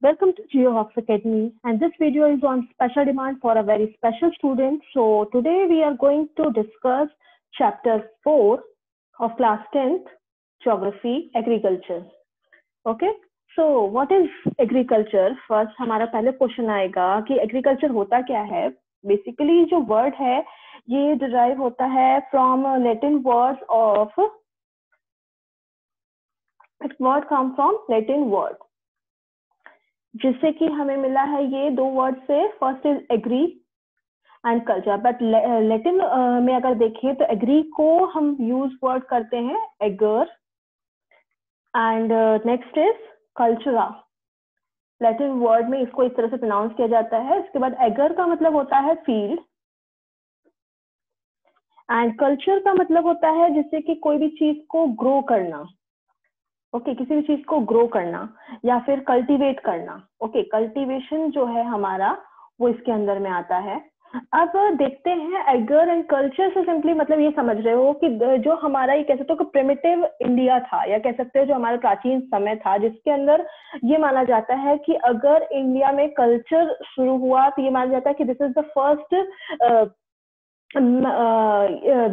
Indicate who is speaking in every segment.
Speaker 1: Welcome to GeoHawks Academy, and this video is on special demand for a very special student. So today we are going to discuss chapter 4 of class 10th Geography Agriculture. Okay, so what is agriculture? First हमारा पहले question आएगा कि agriculture होता क्या है. Basically जो word है ये डिराइव होता है from Latin words of word come from Latin word, जिससे कि हमें मिला है ये दो वर्ड से. First is agri and culture. But Latin में अगर देखें तो एग्री को हम यूज वर्ड करते हैं ager, and next is cultura. Latin word में इसको इस तरह से प्रोनाउंस किया जाता है. इसके बाद एगर का मतलब होता है फील्ड, एंड कल्चर का मतलब होता है जिससे कि कोई भी चीज को ग्रो करना. ओके, किसी भी चीज को ग्रो करना या फिर कल्टीवेट करना. ओके, कल्टीवेशन जो है हमारा वो इसके अंदर में आता है. अब देखते हैं एगर एंड कल्चर से सिंपली मतलब ये समझ रहे हो कि जो हमारा ये कह सकते हो कि प्रिमिटिव इंडिया था, या कह सकते हो जो हमारा प्राचीन समय था, जिसके अंदर ये माना जाता है कि अगर इंडिया में कल्चर शुरू हुआ तो ये माना जाता है कि this is the first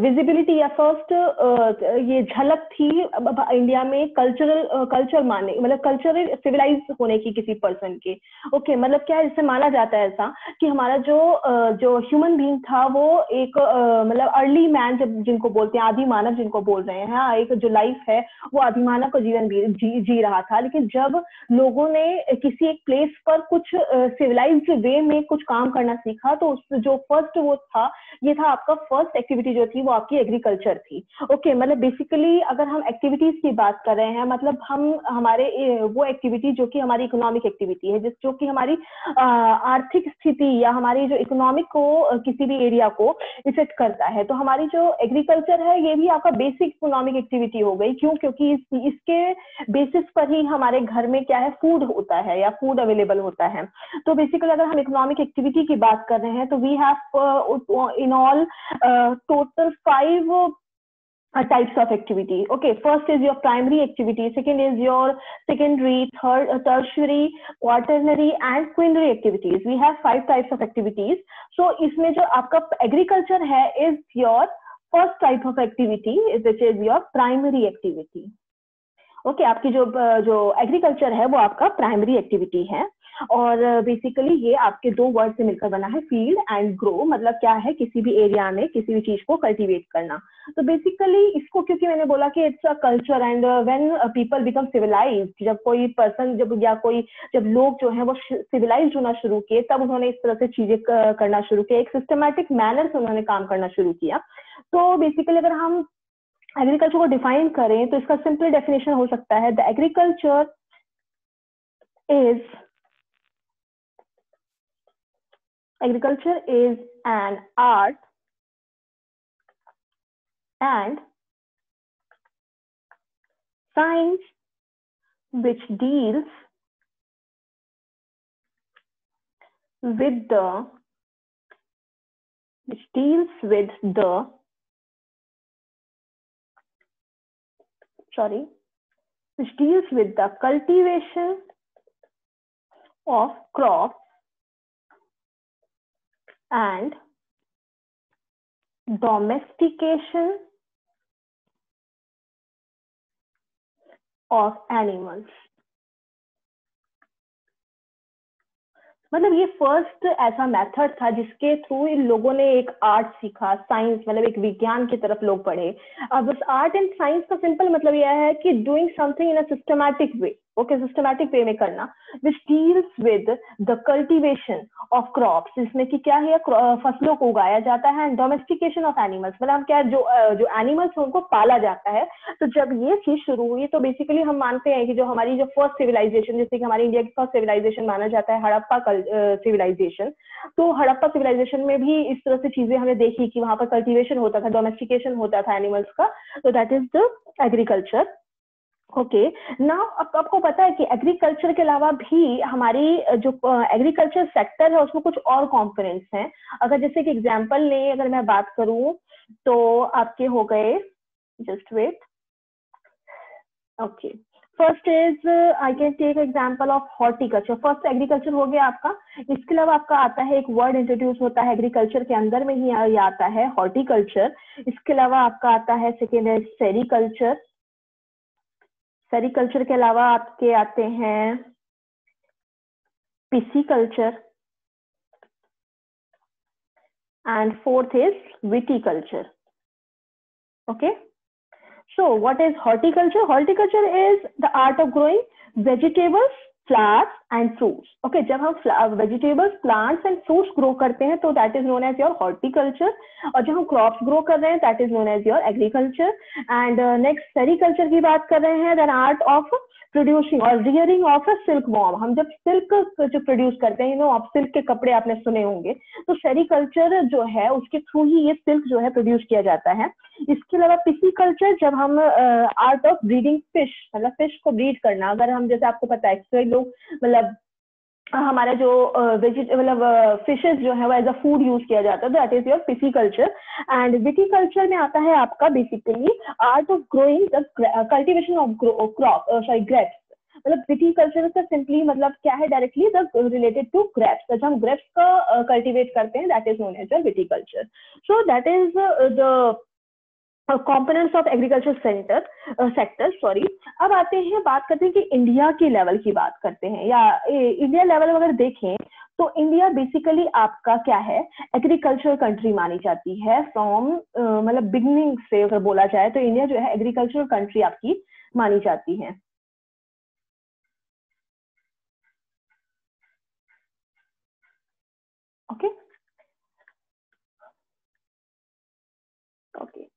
Speaker 1: visibility या फर्स्ट ये झलक थी इंडिया में कल्चर माने, मतलब कल्चरल सिविलाइज होने की किसी पर्सन के. ओके, मतलब क्या है, इससे माना जाता है ऐसा कि हमारा जो ह्यूमन बीइंग था वो एक मतलब अर्ली मैन जिनको बोलते हैं, आदि मानव जिनको बोल रहे हैं. हाँ, एक जो लाइफ है वो आदि मानव का जीवन जी रहा था. लेकिन जब लोगों ने किसी एक प्लेस पर कुछ सिविलाइज्ड वे में कुछ काम करना सीखा तो जो फर्स्ट वो था, ये था आपका फर्स्ट एक्टिविटी जो थी वो आपकी एग्रीकल्चर थी. ओके, मतलब बेसिकली अगर हम एक्टिविटीज की बात कर रहे हैं, मतलब हम हमारे वो एक्टिविटी जो कि हमारी इकोनॉमिक एक्टिविटी है, जो कि हमारी आर्थिक स्थिति या हमारी जो इकोनॉमिक को किसी भी एरिया को इफेक्ट करता है, तो हमारी जो एग्रीकल्चर है ये भी आपका बेसिक इकोनॉमिक एक्टिविटी हो गई. क्यों? क्योंकि इसके बेसिस पर ही हमारे घर में क्या है, फूड होता है या फूड अवेलेबल होता है. तो बेसिकली अगर हम इकोनॉमिक एक्टिविटी की बात कर रहे हैं तो we have in all total 5 types of activity. Okay, first is your primary activity, second is your secondary, third tertiary, quaternary and quinary activities. We have 5 types of activities. So इसमें जो आपका agriculture है is your first type of activity, which is your primary activity. Okay, आपकी जो agriculture है वो आपका primary activity है. और बेसिकली ये आपके दो वर्ड से मिलकर बना है, फील्ड एंड ग्रो. मतलब क्या है, किसी भी एरिया में किसी भी चीज को कल्टीवेट करना. तो बेसिकली इसको क्योंकि मैंने बोला कि it's a culture, and when people become civilized, जब कोई पर्सन जब लोग जो है वो सिविलाइज्ड होना शुरू किए, तब उन्होंने इस तरह से चीजें करना शुरू किया, एक सिस्टमैटिक मैनर से उन्होंने काम करना शुरू किया. तो बेसिकली अगर हम एग्रीकल्चर को डिफाइन करें तो इसका सिंपल डेफिनेशन हो सकता है, the agriculture is an art and science which deals with the cultivation of crops and domestication of animals. मतलब ये फर्स्ट ऐसा मेथड था जिसके थ्रू इन लोगों ने एक आर्ट सीखा, साइंस मतलब एक विज्ञान की तरफ लोग बढ़े. अब उस आर्ट एंड साइंस का सिंपल मतलब यह है कि doing something in a systematic way. Okay, systematic way में करना, which deals with the cultivation of crops, जिसमें कि क्या है, फसलों को उगाया जाता है, एंड डोमेस्टिकेशन ऑफ एनिमल्स, मतलब क्या जो एनिमल्स है उनको पाला जाता है. तो जब ये चीज शुरू हुई तो बेसिकली हम मानते हैं कि जो हमारी जो फर्स्ट सिविलाइजेशन, जैसे कि हमारी इंडिया की फर्स्ट सिविलाइजेशन माना जाता है हड़प्पा सिविलाइजेशन, तो हड़प्पा सिविलाइजेशन में भी इस तरह से चीजें हमने देखी कि वहां पर कल्टीवेशन होता था, डोमेस्टिकेशन होता था एनिमल्स का. तो that is the agriculture. Okay, now आपको पता है कि एग्रीकल्चर के अलावा भी हमारी जो एग्रीकल्चर सेक्टर है उसमें कुछ और कंपोनेंट्स हैं. अगर जैसे कि एग्जांपल ले, अगर मैं बात करूं तो आपके हो गए, just wait. Okay, first is I can take example of horticulture. First agriculture हो गया आपका। इसके अलावा आपका आता है एक वर्ड इंट्रोड्यूस होता है एग्रीकल्चर के अंदर में ही ये आता है हॉर्टिकल्चर। इसके अलावा आपका आता है सेकेंड है सेरिकल्चर। सेरिकल्चर के अलावा आपके आते हैं pisciculture and fourth is viticulture. Okay, so what is horticulture? Horticulture is the art of growing vegetables, flowers and fruits. Okay, जब हम vegetables, plants and fruits grow करते हैं तो that is known as your horticulture, और जब हम crops grow कर रहे हैं that is known as your agriculture. And next sericulture की बात कर रहे हैं, the art of प्रोड्यूसिंग और rearing of a silk worm. हम जब सिल्क जो प्रोड्यूस करते हैं, आप सिल्क के कपड़े आपने सुने होंगे, तो सेरिकल्चर जो है उसके थ्रू ही ये सिल्क जो है प्रोड्यूस किया जाता है। इसके अलावा पिसिकल्चर, जब हम आर्ट ऑफ ब्रीडिंग फिश, मतलब फिश को ब्रीड करना, अगर हम जैसे आपको पता है कई लोग मतलब हमारा जो मतलब फिशेस जो है वो एज अ फूड यूज किया जाता है, that is your pisciculture. And viticulture में आता है आपका basically art of growing the cultivation of crop grapes. मतलब विटिकल्चर का सिंपली मतलब क्या है, directly the related to grapes. जब हम ग्रेप्स का कल्टीवेट करते हैं that is known as your viticulture. So that is the components of agriculture sector sorry. अब आते हैं, बात करते हैं कि इंडिया के लेवल की बात करते हैं, या इंडिया लेवल अगर देखें तो इंडिया बेसिकली आपका क्या है, एग्रीकल्चर कंट्री मानी जाती है फ्रॉम मतलब बिगनिंग से अगर बोला जाए तो इंडिया जो है एग्रीकल्चर कंट्री आपकी मानी जाती है। ओके ओके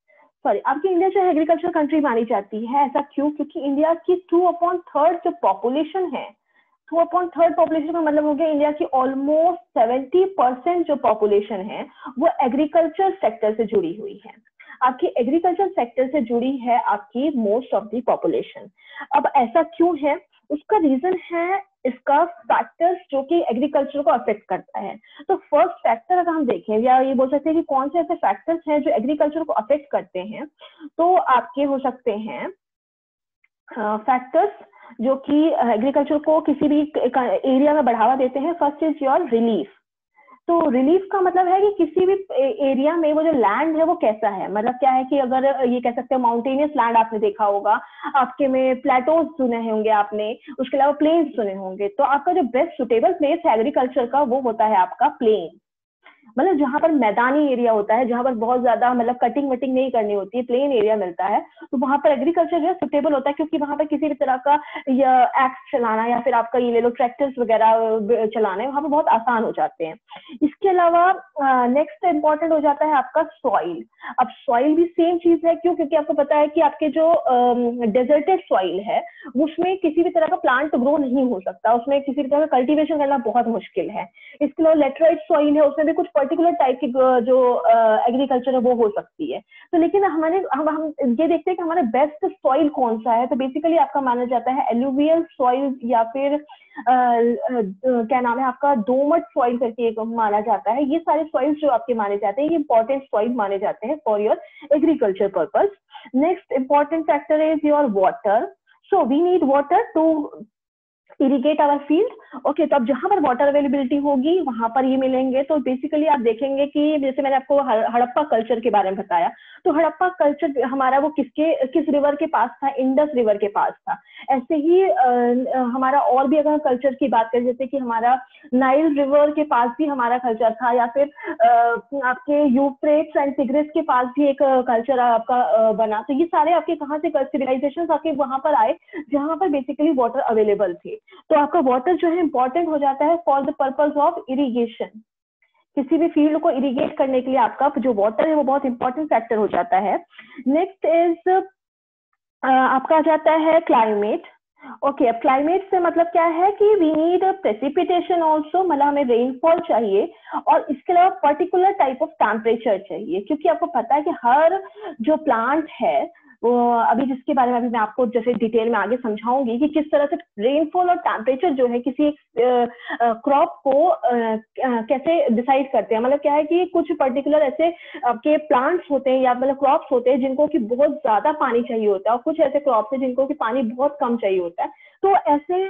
Speaker 1: सॉरी, आपकी इंडिया जो है एग्रीकल्चर कंट्री मानी जाती है। ऐसा क्यों? क्योंकि इंडिया की 2/3 जो पॉपुलेशन है, 2/3 पॉपुलेशन का मतलब हो गया इंडिया की ऑलमोस्ट 70% जो पॉपुलेशन है वो एग्रीकल्चर सेक्टर से जुड़ी हुई है। आपकी एग्रीकल्चर सेक्टर से जुड़ी है आपकी मोस्ट ऑफ दी पॉपुलेशन। अब ऐसा क्यों है? उसका रीजन है इसका फैक्टर्स जो कि एग्रीकल्चर को अफेक्ट करता है। तो फर्स्ट फैक्टर अगर हम देखें, या ये बोल सकते हैं कि कौन से ऐसे फैक्टर्स हैं जो एग्रीकल्चर को अफेक्ट करते हैं, तो आपके हो सकते हैं फैक्टर्स जो कि एग्रीकल्चर को किसी भी एरिया में बढ़ावा देते हैं। First is your relief. तो रिलीफ का मतलब है कि किसी भी एरिया में वो जो लैंड है वो कैसा है, मतलब क्या है कि अगर ये कह सकते हैं माउंटेनियस लैंड आपने देखा होगा, आपके में प्लेटोज सुने होंगे आपने, उसके अलावा प्लेन्स सुने होंगे, तो आपका जो बेस्ट सुटेबल प्लेस है एग्रीकल्चर का वो होता है आपका प्लेन। मतलब जहां पर मैदानी एरिया होता है, जहां पर बहुत ज्यादा मतलब कटिंग वटिंग नहीं करनी होती है, प्लेन एरिया मिलता है, तो वहां पर एग्रीकल्चर जो है सुटेबल होता है, क्योंकि वहां पर किसी भी तरह का एक्स चलाना या फिर आपका ये ले लो ट्रैक्टर्स वगैरह चलाने वहां पर बहुत आसान हो जाते हैं। इसके अलावा नेक्स्ट इंपॉर्टेंट हो जाता है आपका सॉइल। अब सॉइल भी सेम चीज है, क्यों? क्योंकि आपको पता है कि आपके जो डेजर्टेड सॉइल है उसमें किसी भी तरह का प्लांट ग्रो नहीं हो सकता, उसमें किसी भी तरह का कल्टीवेशन करना बहुत मुश्किल है। इसके अलावा लेटराइट सॉइल है, उसमें भी कुछ पर्टिकुलर टाइप की जो एग्रीकल्चर है वो हो सकती है। तो लेकिन हम ये देखते हैं कि हमारा बेस्ट सॉइल कौन सा है, तो बेसिकली आपका माना जाता है एलुवियल सॉइल, या फिर क्या नाम है आपका दोमट सॉइल करके एक माना जाता है। ये सारे सॉइल्स जो आपके माने जाते हैं ये इंपॉर्टेंट सॉइल माने जाते हैं for your agriculture purpose. Next important factor is your water. So we need water to irrigate our field. Okay, तो अब जहां पर वाटर अवेलेबिलिटी होगी वहां पर ये मिलेंगे। तो बेसिकली आप देखेंगे कि जैसे मैंने आपको हड़प्पा कल्चर के बारे में बताया, तो हड़प्पा कल्चर हमारा वो किस रिवर के पास था? इंडस रिवर के पास था। ऐसे ही हमारा और भी अगर कल्चर की बात करें, जैसे कि हमारा नाइल रिवर के पास भी हमारा कल्चर था, या फिर आपके यूफ्रेट्स एंड टिग्रिस के पास भी एक कल्चर आपका बना। तो ये सारे आपके कहाँ से सिविलाइजेशन आपके वहां पर आए जहां पर बेसिकली वाटर अवेलेबल थे। तो आपका वाटर जो है इंपॉर्टेंट हो जाता है for the purpose of irrigation. किसी भी फील्ड को इरिगेट करने के लिए आपका जो वाटर है वो बहुत इंपॉर्टेंट फैक्टर हो जाता है। नेक्स्ट इज आपका आ जाता है क्लाइमेट। ओके, अब क्लाइमेट से मतलब क्या है कि वी नीड प्रेसिपिटेशन ऑल्सो, मतलब हमें रेनफॉल चाहिए, और इसके अलावा पर्टिकुलर टाइप ऑफ टेम्परेचर चाहिए, क्योंकि आपको पता है कि हर जो प्लांट है वो अभी जिसके बारे में अभी मैं आपको जैसे डिटेल में आगे समझाऊंगी कि किस तरह से रेनफॉल और टेम्परेचर जो है किसी एक क्रॉप को कैसे डिसाइड करते हैं। मतलब क्या है कि कुछ पर्टिकुलर ऐसे आपके प्लांट्स होते हैं या मतलब क्रॉप्स होते हैं जिनको कि बहुत ज्यादा पानी चाहिए होता है, और कुछ ऐसे क्रॉप्स हैं जिनको कि पानी बहुत कम चाहिए होता है। तो ऐसे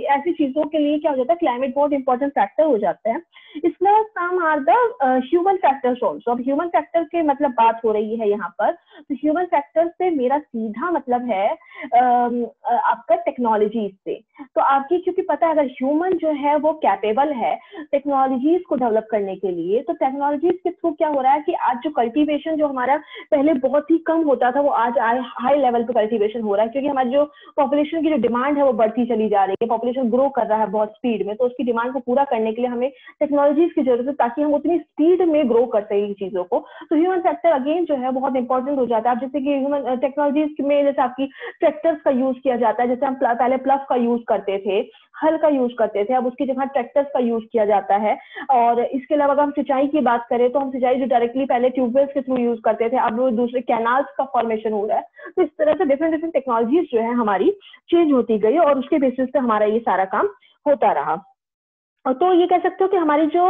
Speaker 1: ऐसी चीजों के लिए क्या हो जाता है, क्लाइमेट बहुत इंपॉर्टेंट फैक्टर हो जाता है। इसमें some are the human factors also. अब ह्यूमन फैक्टर के मतलब बात हो रही है यहाँ पर, तो ह्यूमन फैक्टर से मेरा सीधा मतलब है आपका टेक्नोलॉजी से। तो आपकी क्योंकि पता है अगर ह्यूमन जो है वो कैपेबल है टेक्नोलॉजीज को डेवलप करने के लिए, तो टेक्नोलॉजीज के थ्रू क्या हो रहा है कि आज जो कल्टीवेशन जो हमारा पहले बहुत ही कम होता था वो आज हाई लेवल पे कल्टीवेशन हो रहा है, क्योंकि हमारी जो पॉपुलेशन की जो डिमांड है वो बढ़ती चली जा रही है, पॉपुलेशन ग्रो कर रहा है बहुत स्पीड में। तो उसकी डिमांड को पूरा करने के लिए हमें टेक्नोलॉजीज की जरूरत है ताकि हम उतनी स्पीड में ग्रो कर सकें चीजों को। तो ह्यूमन फैक्टर अगेन जो है बहुत इंपॉर्टेंट हो जाता है। अब जैसे कि ह्यूमन टेक्नोलॉजीज में जैसे आपकी ट्रैक्टर्स का यूज किया जाता है, जैसे हम पहले प्लफ का यूज करते थे, हल का यूज करते थे, अब उसकी जगह ट्रैक्टर्स का यूज किया जाता है। और इसके अलावा अगर हम सिंचाई की बात करें तो हम सिंचाई जो डायरेक्टली पहले ट्यूबवेल्स के थ्रू यूज करते थे, अब वो दूसरे कैनाल्स का फॉर्मेशन हो रहा है। तो इस तरह से डिफरेंट डिफरेंट टेक्नोलॉजीज जो है हमारी चेंज होती गई और उसके बेसिस पे हमारा ये सारा काम होता रहा। तो ये कह सकते हो कि हमारी जो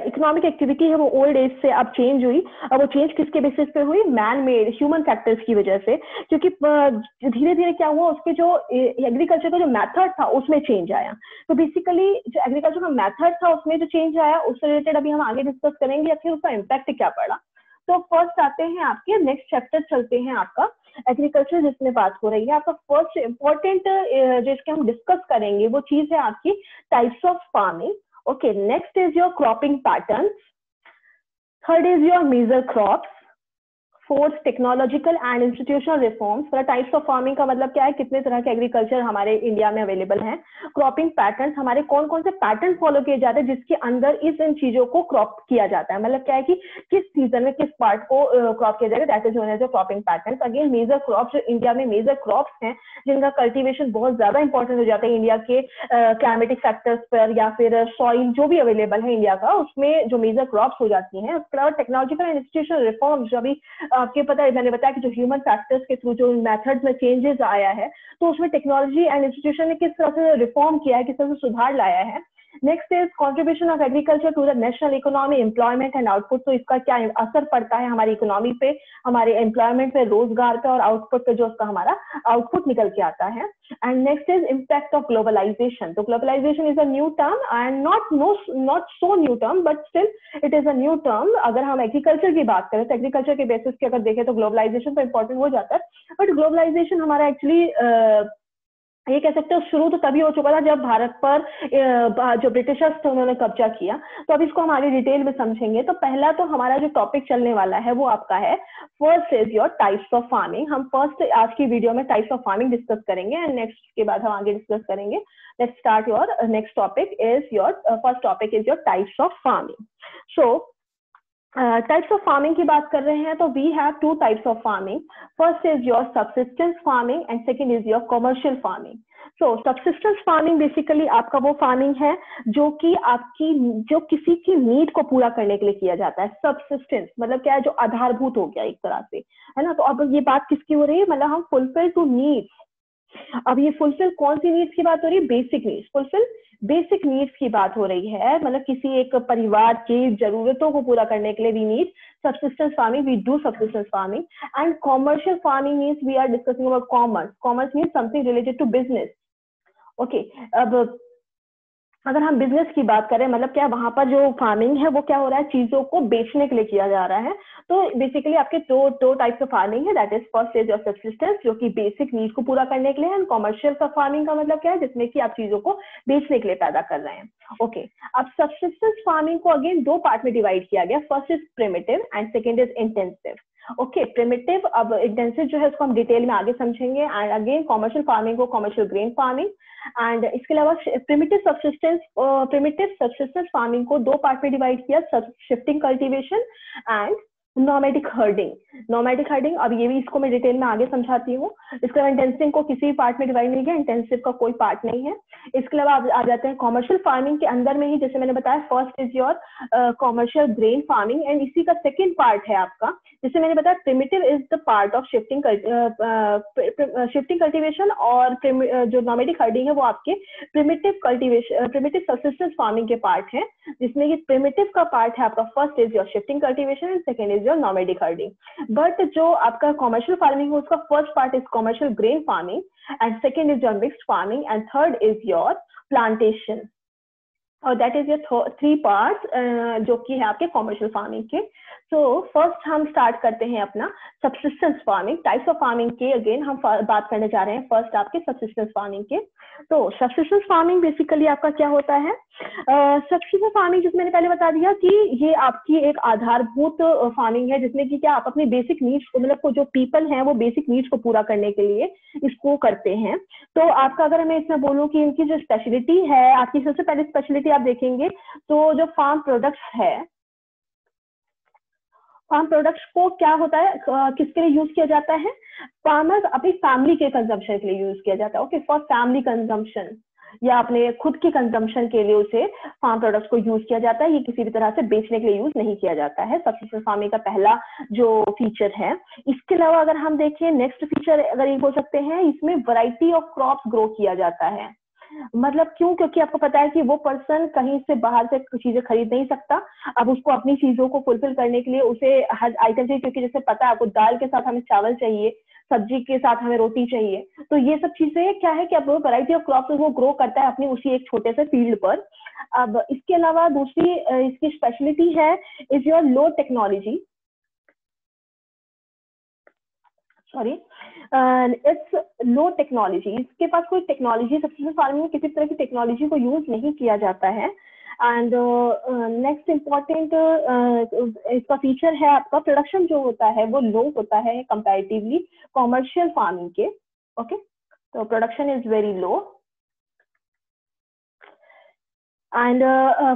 Speaker 1: इकोनॉमिक एक्टिविटी है वो ओल्ड एज से अब चेंज हुई। अब वो चेंज किसके बेसिस पे हुई, मैन मेड ह्यूमन फैक्टर्स की वजह से। क्योंकि धीरे धीरे क्या हुआ, उसके जो एग्रीकल्चर का जो मेथड था उसमें चेंज आया। तो बेसिकली जो एग्रीकल्चर का मेथड था उसमें जो चेंज आया उससे रिलेटेड अभी हम आगे डिस्कस करेंगे या फिर उसका इम्पैक्ट क्या पड़ा। तो फर्स्ट आते हैं आपके नेक्स्ट चैप्टर चलते हैं आपका एग्रीकल्चर जिसमें बात हो रही है। आपका फर्स्ट इंपॉर्टेंट जिसके हम डिस्कस करेंगे वो चीज है आपकी types of farming. Okay, next is your cropping pattern, third is your major crops, fourth technological and institutional reforms. मतलब टाइप्स ऑफ फार्मिंग का मतलब क्या है, कितने तरह के एग्रीकल्चर हमारे इंडिया में अवेलेबल हैं। क्रॉपिंग पैटर्न, हमारे कौन कौन से पैटर्न फॉलो किए जाते हैं जिसके अंदर इन चीजों को क्रॉप किया जाता है। मतलब क्या है कि किस सीजन में किस पार्ट को क्रॉप किया जाएगा, that is known as cropping pattern. Again major crops, जो इंडिया में मेजर क्रॉप्स हैं जिनका कल्टीवेशन बहुत ज्यादा इंपॉर्टेंट हो जाता है इंडिया के क्लाइमेटिक फैक्टर्स पर या फिर सॉइल जो भी अवेलेबल है इंडिया का, उसमें जो मेजर क्रॉप्स हो जाती हैं। उसके अलावा टेक्नोलॉजिकल एंड इंस्टीट्यूशनल रिफॉर्म्स, जो अभी आपके पता है मैंने बताया कि जो ह्यूमन फैक्टर्स के थ्रू जो मेथड्स में चेंजेस आया है, तो उसमें टेक्नोलॉजी एंड इंस्टीट्यूशन ने किस तरह से रिफॉर्म किया है, किस तरह से सुधार लाया है। Next is contribution of agriculture to the national economy, employment and output. तो इसका क्या असर पड़ता है हमारी इकोनॉमी पे, हमारे एम्प्लॉयमेंट पे, रोजगार पे और आउटपुट पे, जो उसका हमारा आउटपुट निकल के आता है। And next is impact of globalisation. So globalisation is a new term and not so new term but still it is a new term. अगर हम एग्रीकल्चर की बात करें तो एग्रीकल्चर के बेसिस की अगर देखें तो ग्लोबलाइजेशन तो इंपॉर्टेंट हो जाता है। बट ग्लोबलाइजेशन हमारा एक्चुअली ये कह सकते हो शुरू तो तभी हो चुका था जब भारत पर जो ब्रिटिशर्स थे उन्होंने कब्जा किया। तो अब इसको हम आगे डिटेल में समझेंगे। तो पहला तो हमारा जो टॉपिक चलने वाला है वो आपका है first is your types of farming. हम फर्स्ट आज की वीडियो में टाइप्स ऑफ फार्मिंग डिस्कस करेंगे एंड नेक्स्ट के बाद हम आगे डिस्कस करेंगे। Let's start your next topic is your first topic is your types of farming. So types of farming की बात कर रहे हैं तो we have two types of farming. First is your subsistence farming and second is your commercial farming. So subsistence farming basically आपका वो farming है जो कि आपकी जो किसी की नीड को पूरा करने के लिए किया जाता है। सबसिस्टेंस मतलब क्या है, जो आधारभूत हो गया एक तरह से, है ना। तो अब ये बात किसकी हो रही है, मतलब हम फुलफिल टू नीड्स। अब ये फुलफिल कौन सी नीड्स की बात हो रही है, basic needs. Fulfil basic needs की बात हो रही है, मतलब किसी एक परिवार की जरूरतों को पूरा करने के लिए we need subsistence farming, we do subsistence farming. And commercial farming means we are discussing about commerce. Commerce means something related to business. Okay, अब अगर हम बिजनेस की बात करें, मतलब क्या वहां पर जो फार्मिंग है वो क्या हो रहा है, चीजों को बेचने के लिए किया जा रहा है। तो बेसिकली आपके दो टाइप्स ऑफ फार्मिंग है, that is first is your subsistence जो कि बेसिक नीड को पूरा करने के लिए है, एंड कॉमर्शियल का फार्मिंग का मतलब क्या है, जिसमें कि आप चीजों को बेचने के लिए पैदा कर रहे हैं। ओके, अब सबसिस्टेंस फार्मिंग को अगेन दो पार्ट में डिवाइड किया गया। First is primitive and second is intensive. Okay, primitive, अब इंटेंसिव जो है उसको हम डिटेल में आगे समझेंगे। एंड अगेन कॉमर्शियल फार्मिंग को कॉमर्शियल ग्रेन फार्मिंग। एंड इसके अलावा प्रिमिटिव सब्सिस्टेंस फार्मिंग को दो पार्ट में डिवाइड किया, shifting cultivation and nomadic herding. Nomadic herding, अब ये भी इसको मैं डिटेल में आगे समझाती हूँ। इसके अलावा इंटेंसिव को किसी भी पार्ट में डिवाइड नहीं किया, इंटेंसिव का कोई पार्ट नहीं है। इसके अलावा आ जाते हैं कॉमर्शियल फार्मिंग के अंदर में ही, जैसे मैंने बताया first is your commercial grain farming, and इसी का सेकेंड पार्ट है आपका, जैसे मैंने बताया primitive is the part of shifting cultivation, और जो नॉमेडिक हर्डिंग है वो आपके primitive cultivation, primitive subsistence farming के पार्ट है, जिसमें ये प्रिमिटिव का पार्ट है आपका first is your shifting cultivation and second is your nomadic herding. But जो आपका कॉमर्शियल फार्मिंग है उसका first part is commercial grain farming, and second is your mixed farming, and third is your plantation, और that is your 3 parts जो कि है आपके commercial farming के। तो फर्स्ट हम स्टार्ट करते हैं अपना subsistence farming. Types of farming के अगेन हम बात करने जा रहे हैं फर्स्ट आपके सब्सिस्टेंस फार्मिंग के। तो सब्सिस्टेंस फार्मिंग बेसिकली आपका क्या होता है? सब्सिस्टेंस फार्मिंग जिसमें मैंने पहले बता दिया कि ये आपकी एक आधारभूत फार्मिंग है, जिसमें कि क्या आप अपनी बेसिक नीड्स को, मतलब को जो पीपल हैं वो बेसिक नीड्स को पूरा करने के लिए इसको करते हैं। तो आपका अगर मैं इसमें बोलूँ कि इनकी जो स्पेशलिटी है, आपकी सबसे पहले स्पेशलिटी आप देखेंगे तो जो फार्म प्रोडक्ट्स है, फार्म प्रोडक्ट्स को क्या होता है, किसके लिए यूज किया जाता है? फार्मर्स अपनी फैमिली के कंजम्पशन के लिए यूज किया जाता है। ओके, फॉर फैमिली कंजम्पशन या अपने खुद के कंजम्पशन के लिए उसे फार्म प्रोडक्ट्स को यूज किया जाता है। ये किसी भी तरह से बेचने के लिए यूज नहीं किया जाता है। सब्सिस्टेंस फार्मिंग का पहला जो फीचर है। इसके अलावा अगर हम देखें नेक्स्ट फीचर अगर ये बोल सकते हैं, इसमें वैरायटी ऑफ क्रॉप्स ग्रो किया जाता है। मतलब क्यों? क्योंकि आपको पता है कि वो पर्सन कहीं से बाहर से चीजें खरीद नहीं सकता। अब उसको अपनी चीजों को फुलफिल करने के लिए उसे हर आइटम चाहिए, क्योंकि जैसे पता है आपको दाल के साथ हमें चावल चाहिए, सब्जी के साथ हमें रोटी चाहिए। तो ये सब चीजें क्या है कि अब वैरायटी ऑफ क्रॉप्स वो ग्रो करता है अपनी उसी एक छोटे से फील्ड पर। अब इसके अलावा दूसरी इसकी स्पेशलिटी है is your low technology, sorry it's low technology. इसके पास कोई टेक्नोलॉजी, सब्सिस्टेंस फार्मिंग में किसी तरह की टेक्नोलॉजी को यूज नहीं किया जाता है। एंड नेक्स्ट इम्पॉर्टेंट इसका फीचर है आपका प्रोडक्शन जो होता है वो लो होता है कंपैरेटिवली कॉमर्शियल फार्मिंग के। ओके, तो production is very low. And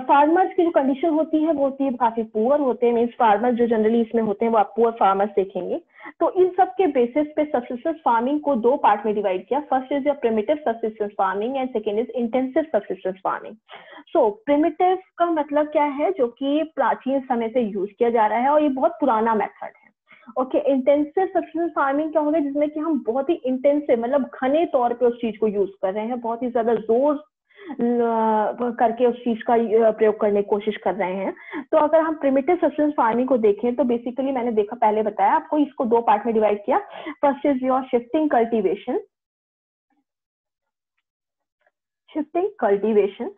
Speaker 1: farmers की जो कंडीशन होती है वो होती है काफी पुअर होते हैं। मीन्स फार्मर्स जो जनरली इसमें होते हैं वो आप पुअर फार्मर्स देखेंगे। तो इन सब के बेसिस पे सब्सिस्टेंस फार्मिंग को 2 पार्ट में डिवाइड किया। First is your primitive subsistence farming and second is intensive subsistence farming. So primitive का मतलब क्या है? जो कि प्राचीन समय से यूज किया जा रहा है और ये बहुत पुराना मेथड है। ओके, इंटेंसिव सब्सिस्टेंस फार्मिंग क्या होगा? जिसमें कि हम बहुत ही इंटेंसिव मतलब घने तौर पे उस चीज को यूज कर रहे हैं, बहुत ही ज्यादा जोर करके उस चीज का प्रयोग करने की कोशिश कर रहे हैं। तो अगर हम प्रिमिटिव सब्सिस्टेंस फार्मिंग को देखें तो बेसिकली मैंने देखा, पहले बताया आपको, इसको 2 पार्ट में डिवाइड किया। First is your shifting cultivation. Shifting cultivation,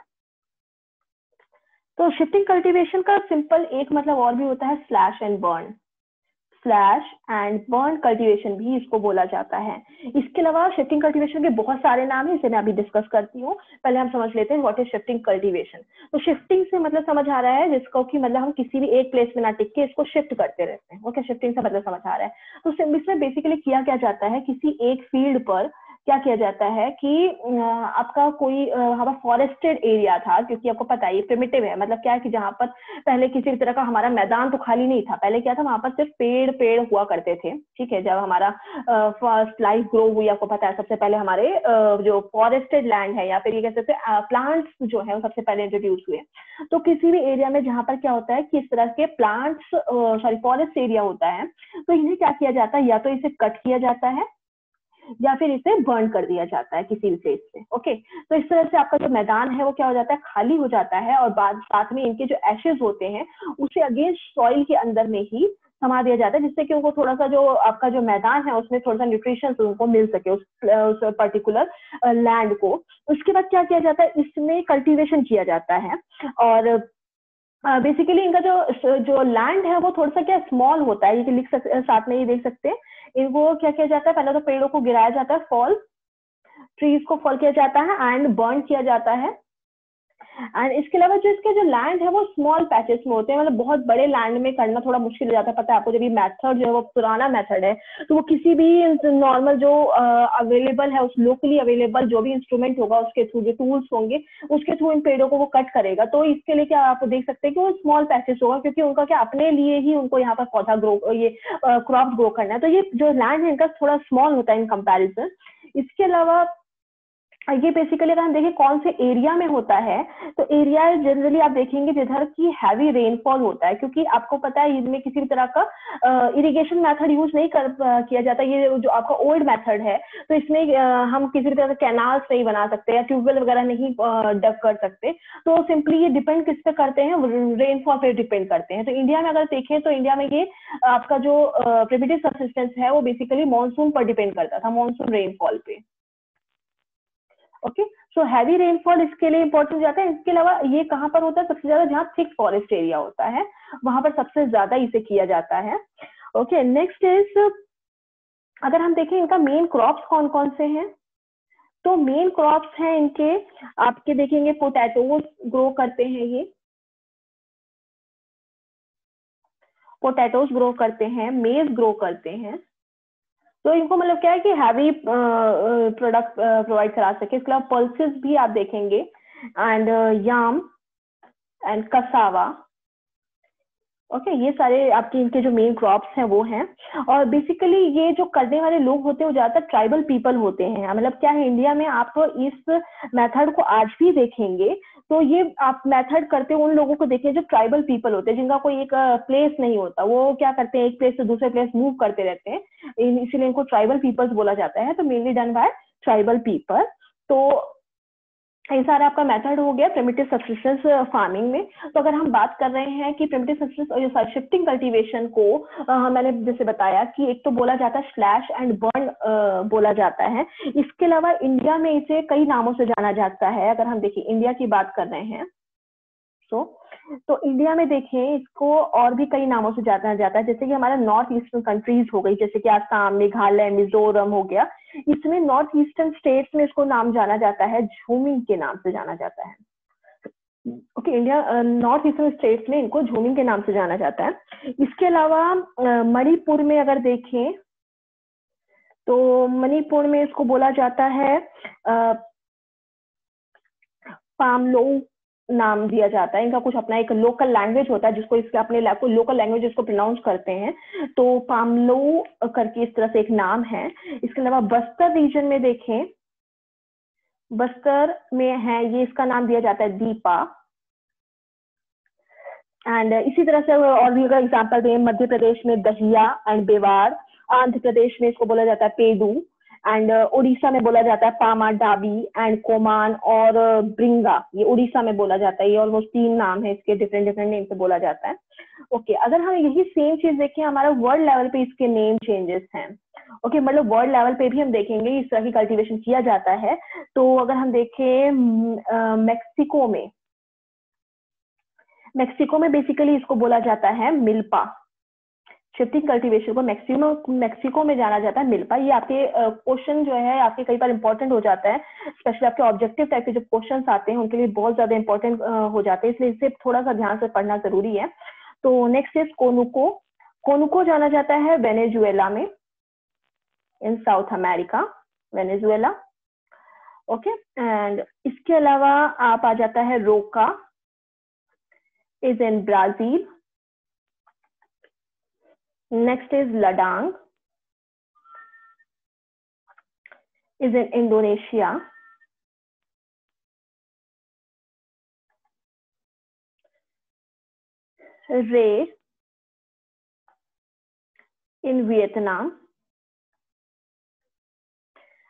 Speaker 1: तो शिफ्टिंग कल्टीवेशन का सिंपल एक मतलब और भी होता है slash and burn. Slash and burn cultivation भी इसको बोला जाता है। इसके अलावा शिफ्टिंग कल्टीवेशन के बहुत सारे नाम हैं, इसे मैं अभी डिस्कस करती हूँ। पहले हम समझ लेते हैं व्हाट इज शिफ्टिंग कल्टीवेशन। तो शिफ्टिंग से मतलब समझ आ रहा है जिसको कि मतलब हम किसी भी एक प्लेस में ना टिक के इसको शिफ्ट करते रहते हैं। ओके, शिफ्टिंग से मतलब समझ आ रहा है। तो इसमें बेसिकली किया क्या जाता है, किसी एक फील्ड पर क्या किया जाता है कि आपका कोई हमारा फॉरेस्टेड एरिया था, क्योंकि आपको पता है ये प्रिमिटिव है। मतलब क्या है कि जहां पर पहले किसी भी तरह का हमारा मैदान तो खाली नहीं था। पहले क्या था, वहां पर सिर्फ पेड़ पेड़ हुआ करते थे। ठीक है, जब हमारा फर्स्ट लाइफ ग्रो हुई, आपको पता है सबसे पहले हमारे जो फॉरेस्टेड लैंड है या फिर ये कह सकते हैं प्लांट्स जो है वो सबसे पहले इंट्रोड्यूस हुए। तो किसी भी एरिया में जहां पर क्या होता है कि इस तरह के प्लांट्स फॉरेस्ट एरिया होता है, तो इन्हें क्या किया जाता है, या तो इसे कट किया जाता है या फिर इसे बर्न कर दिया जाता है किसी विशेष से। ओके, तो इस तरह से आपका जो मैदान है वो क्या हो जाता है, खाली हो जाता है। और बाद साथ में इनके जो एशेज होते हैं उसे अगेन सॉइल के अंदर में ही समा दिया जाता है, जिससे कि उनको थोड़ा सा जो आपका जो मैदान है उसमें थोड़ा सा न्यूट्रिशन उनको मिल सके उस पर्टिकुलर लैंड को। उसके बाद क्या किया जाता है, इसमें कल्टीवेशन किया जाता है। और बेसिकली इनका जो लैंड है वो थोड़ा सा क्या स्मॉल होता है, ये लिख सकते साथ में ये देख सकते हैं। इनको क्या किया जाता है, पहले तो पेड़ों को गिराया जाता है, फॉल ट्रीज को फॉल किया जाता है एंड बर्न किया जाता है। एंड इसके अलावा जो इसके जो लैंड है वो स्मॉल पैचेस में होते हैं, मतलब बहुत बड़े लैंड में करना थोड़ा मुश्किल हो जाता है। पता है आपको, जब ये मेथड जो है वो पुराना मेथड है, तो वो किसी भी नॉर्मल जो अवेलेबल है, उस लोकली अवेलेबल जो भी इंस्ट्रूमेंट होगा उसके थ्रू, जो टूल्स होंगे उसके थ्रू इन पेड़ों को वो कट करेगा। तो इसके लिए क्या आप देख सकते हैं कि वो स्मॉल पैचेस होगा, क्योंकि उनका क्या अपने लिए ही उनको यहाँ पर पौधा ग्रो, ये क्रॉप ग्रो करना है। तो ये जो लैंड है इनका थोड़ा स्मॉल होता है इन कंपैरिजन। इसके अलावा ये बेसिकली अगर हम देखें कौन से एरिया में होता है, तो एरिया जनरली आप देखेंगे जिधर की हैवी रेनफॉल होता है, क्योंकि आपको पता है इनमें किसी भी तरह का इरिगेशन मेथड यूज नहीं किया जाता। ये जो आपका ओल्ड मेथड है, तो इसमें हम किसी भी तरह का कैनाल्स नहीं बना सकते या ट्यूबवेल वगैरह नहीं डग कर सकते। तो सिंपली ये डिपेंड किस पे करते हैं, रेनफॉल पे डिपेंड करते हैं। तो इंडिया में अगर देखें तो इंडिया में ये आपका जो प्रिमिटिव सबसिस्टेंस है वो बेसिकली मानसून पर डिपेंड करता था, मानसून रेनफॉल पे। ओके, सो हैवी रेनफॉल इसके लिए इंपॉर्टेंट हो जाता है। इसके अलावा ये कहाँ पर होता है सबसे ज्यादा, जहाँ थिक फॉरेस्ट एरिया होता है वहां पर सबसे ज्यादा इसे किया जाता है। ओके, नेक्स्ट इज, अगर हम देखें इनका मेन क्रॉप्स कौन कौन से हैं, तो मेन क्रॉप्स हैं इनके, आपके देखेंगे पोटैटोज ग्रो करते हैं, ये पोटैटोज ग्रो करते हैं, मेज ग्रो करते हैं। तो इनको मतलब क्या है कि हैवी प्रोडक्ट प्रोवाइड करा सके। इसके अलावा पल्सेस भी आप देखेंगे, and yam and cassava. Okay, ये सारे आपके इनके जो मेन क्रॉप्स हैं वो हैं। और बेसिकली ये जो करने वाले लोग होते हैं वो ज्यादातर ट्राइबल पीपल होते हैं। मतलब क्या है, इंडिया में आप तो इस मेथड को आज भी देखेंगे, तो ये आप मेथड करते उन लोगों को देखिए जो ट्राइबल पीपल होते हैं, जिनका कोई एक प्लेस नहीं होता। वो क्या करते हैं, एक प्लेस से दूसरे प्लेस मूव करते रहते हैं, इसीलिए इनको ट्राइबल पीपल्स बोला जाता है। तो mainly done by tribal people. तो ये सारा आपका मेथड हो गया प्रिमिटिव सब्सिस्टेंस फार्मिंग में। तो अगर हम बात कर रहे हैं कि प्रिमिटिव सब्सिस्टेंस और शिफ्टिंग कल्टीवेशन को मैंने जैसे बताया कि एक तो बोला जाता है स्लैश एंड बर्न बोला जाता है। इसके अलावा इंडिया में इसे कई नामों से जाना जाता है। अगर हम देखिए इंडिया की बात कर रहे हैं तो इंडिया में देखें इसको और भी कई नामों से जाना जाता है, जैसे कि हमारा नॉर्थ ईस्टर्न कंट्रीज हो गई, जैसे कि आसाम, मेघालय, मिजोरम हो गया। इसमें नॉर्थ ईस्टर्न स्टेट्स में इसको नाम जाना जाता है झूमिंग के नाम से जाना जाता है। Okay, India north eastern states में इनको झूमिंग के नाम से जाना जाता है। इसके अलावा मणिपुर में अगर देखें तो मणिपुर में इसको बोला जाता है पामलो नाम दिया जाता है। इनका कुछ अपना एक लोकल लैंग्वेज होता है जिसको इसके अपने लोकल लैंग्वेज इसको प्रोनाउंस करते हैं, तो पामलो करके इस तरह से एक नाम है। इसके अलावा बस्तर रीजन में देखें, बस्तर में है ये, इसका नाम दिया जाता है दीपा। एंड इसी तरह से और भी अगर एग्जाम्पल दें, मध्य प्रदेश में दहिया एंड बेवार, आंध्र प्रदेश में इसको बोला जाता है पेडू, एंड उड़ीसा में बोला जाता है पामा डाबी एंड कोमान और ब्रिंगा, ये उड़ीसा में बोला जाता है। ये ऑलमोस्ट 3 नाम है इसके, डिफरेंट डिफरेंट नेम से बोला जाता है। ओके, अगर हम यही सेम चीज देखें हमारा वर्ल्ड लेवल पे इसके नेम चेंजेस हैं। ओके, मतलब वर्ल्ड लेवल पे भी हम देखेंगे इस तरह की कल्टीवेशन किया जाता है। तो अगर हम देखें मेक्सिको में बेसिकली इसको बोला जाता है मिल्पा। शिफ्टिंग कल्टीवेशन को मेक्सिको में जाना जाता है मिल्पा। ये आपके क्वेश्चन जो है आपके कई बार इंपॉर्टेंट हो जाता है, स्पेशली आपके ऑब्जेक्टिव टाइप के जो क्वेश्चंस आते हैं उनके लिए बहुत ज्यादा इंपॉर्टेंट हो जाते हैं, इसलिए इसे थोड़ा सा ध्यान से पढ़ना जरूरी है। तो नेक्स्ट इज कोनुको। कोनुको जाना जाता है वेनेजुएला में, in south America, Venezuela. Okay, and इसके अलावा आप आ जाता है रोका, is in Brazil. Next is लडांग, इज इन इंडोनेशिया। रे इन वियतनाम,